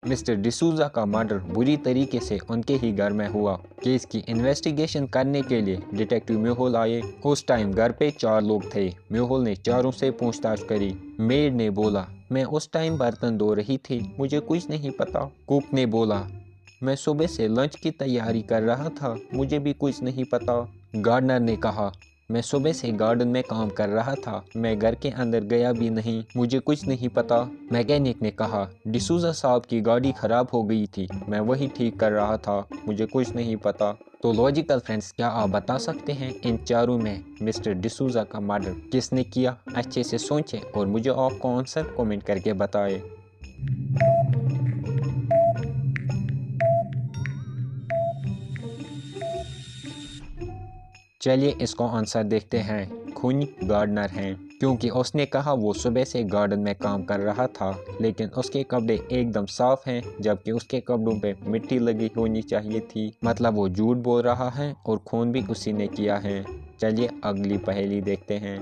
Mister D'Souza का murder बुरी तरीके से उनके ही घर में हुआ। केस की इन्वेस्टिगेशन करने के लिए डिटेक्टिव म्यूहोल आए। उस टाइम घर पे 4 लोग थे। म्यूहोल ने चारों से पूछताछ करी। मेड ने बोला, मैं उस टाइम बर्तन धो रही थी, मुझे कुछ नहीं पता। कुक ने बोला, मैं सुबह से लंच की तैयारी कर रहा था, मुझे भी कुछ नहीं पता। गार्डनर ने कहा, मैं सुबह से गार्डन में काम कर रहा था, मैं घर के अंदर गया भी नहीं, मुझे कुछ नहीं पता। मैकेनिक ने कहा, डिसूजा साहब की गाड़ी खराब हो गई थी, मैं वही ठीक कर रहा था, मुझे कुछ नहीं पता। तो लॉजिकल फ्रेंड्स, क्या आप बता सकते हैं इन चारों में मिस्टर डिसूजा का मर्डर किसने किया? अच्छे से सोचें और मुझे आपको आंसर कमेंट करके बताएं। चलिए इसको आंसर देखते हैं। खूनी गार्डनर हैं, क्योंकि उसने कहा वो सुबह से गार्डन में काम कर रहा था, लेकिन उसके कपड़े एकदम साफ हैं, जबकि उसके कपड़ों पे मिट्टी लगी होनी चाहिए थी। मतलब वो झूठ बोल रहा है और खून भी उसी ने किया है। चलिए अगली पहेली देखते हैं।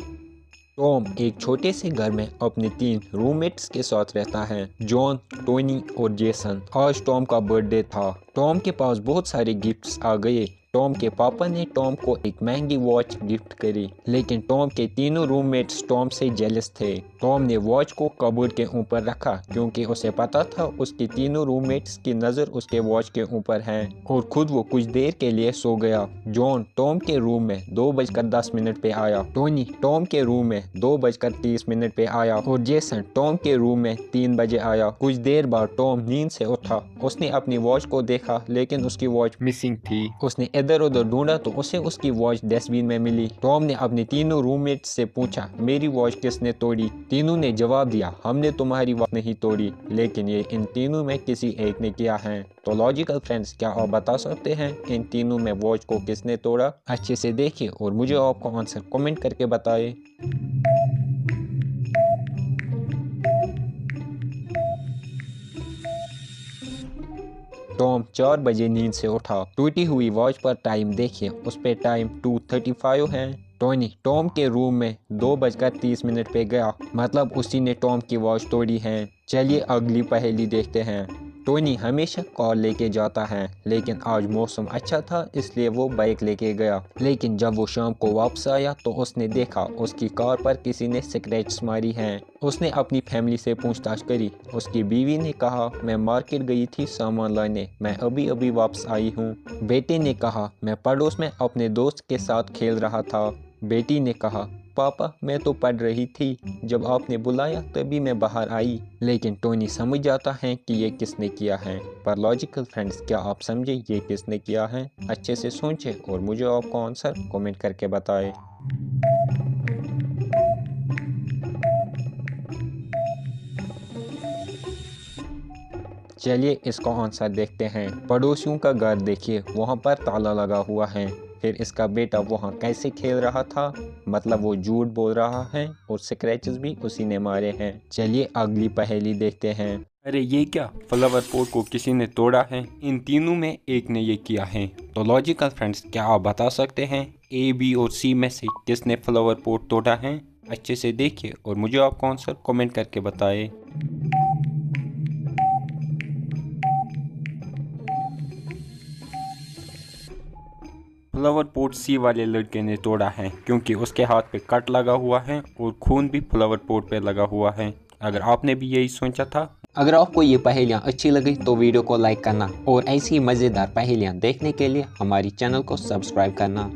टॉम एक छोटे से घर में अपने 3 रूममेट्स के साथ रहता है, जॉन, टोनी और जेसन। आज टॉम का बर्थडे था। टॉम के पास बहुत सारे गिफ्ट्स आ गए। टॉम के पापा ने टॉम को एक महंगी वॉच गिफ्ट करी, लेकिन टॉम के तीनों रूममेट्स टॉम से जेलस थे। टॉम ने वॉच को कबर्ड के ऊपर रखा, क्योंकि उसे पता था उसके तीनों रूममेट्स की नज़र उसके वॉच के ऊपर है, और खुद वो कुछ देर के लिए सो गया। जॉन टॉम के रूम में 2:10 पे आया। टोनी टॉम के रूम में 2:30 पे आया, और जेसन टॉम के रूम में 3 बजे आया। कुछ देर बाद टॉम नींद से उठा। उसने अपनी वॉच को देखा, लेकिन उसकी वॉच मिसिंग थी। उसने इधर उधर ढूंढा तो उसे उसकी वॉच डस्टबिन में मिली। टॉम ने अपने तीनों रूममेट्स से पूछा, मेरी वॉच किसने तोड़ी? तीनों ने जवाब दिया, हमने तुम्हारी वॉच नहीं तोड़ी, लेकिन ये इन तीनों में किसी एक ने किया है। तो लॉजिकल फ्रेंड्स, क्या आप बता सकते हैं इन तीनों में वॉच को किसने तोड़ा? अच्छे से देखिए और मुझे आपको आंसर कमेंट करके बताएं। टॉम 4 बजे नींद से उठा। टूटी हुई वॉच पर टाइम देखिए, उस पे टाइम 2:35 है। टोनी टॉम के रूम में 2:30 पे गया, मतलब उसी ने टॉम की वॉच तोड़ी है। चलिए अगली पहेली देखते हैं। टोनी हमेशा कार लेके जाता है, लेकिन आज मौसम अच्छा था इसलिए वो बाइक लेके गया। लेकिन जब वो शाम को वापस आया तो उसने देखा उसकी कार पर किसी ने स्क्रैच मारी है। उसने अपनी फैमिली से पूछताछ करी। उसकी बीवी ने कहा, मैं मार्केट गई थी सामान लाने, मैं अभी अभी वापस आई हूँ। बेटे ने कहा, मैं पड़ोस में अपने दोस्त के साथ खेल रहा था। बेटी ने कहा, पापा मैं तो पढ़ रही थी, जब आपने बुलाया तभी मैं बाहर आई। लेकिन टोनी समझ जाता है कि ये किसने किया है। पर लॉजिकल फ्रेंड्स, क्या आप समझे ये किसने किया है? अच्छे से सोचें और मुझे आपको आंसर कमेंट करके बताएं। चलिए इसका आंसर देखते हैं। पड़ोसियों का घर देखिए, वहाँ पर ताला लगा हुआ है। फिर इसका बेटा वहाँ कैसे खेल रहा था? मतलब वो झूठ बोल रहा है, और स्क्रैचेस भी उसी ने मारे हैं। चलिए अगली पहेली देखते हैं। अरे ये क्या, फ्लावर पॉट को किसी ने तोड़ा है? इन तीनों में एक ने ये किया है। तो लॉजिकल फ्रेंड्स, क्या आप बता सकते हैं ए, बी और सी में से किसने फ्लावर पॉट तोड़ा है? अच्छे से देखिए और मुझे आपको आंसर कमेंट करके बताएं। फ्लावर पॉट सी वाले लड़के ने तोड़ा है, क्योंकि उसके हाथ पे कट लगा हुआ है और खून भी फ्लावर पॉट पे लगा हुआ है। अगर आपने भी यही सोचा था। अगर आपको ये पहेलियाँ अच्छी लगी तो वीडियो को लाइक करना, और ऐसी मज़ेदार पहेलियाँ देखने के लिए हमारी चैनल को सब्सक्राइब करना।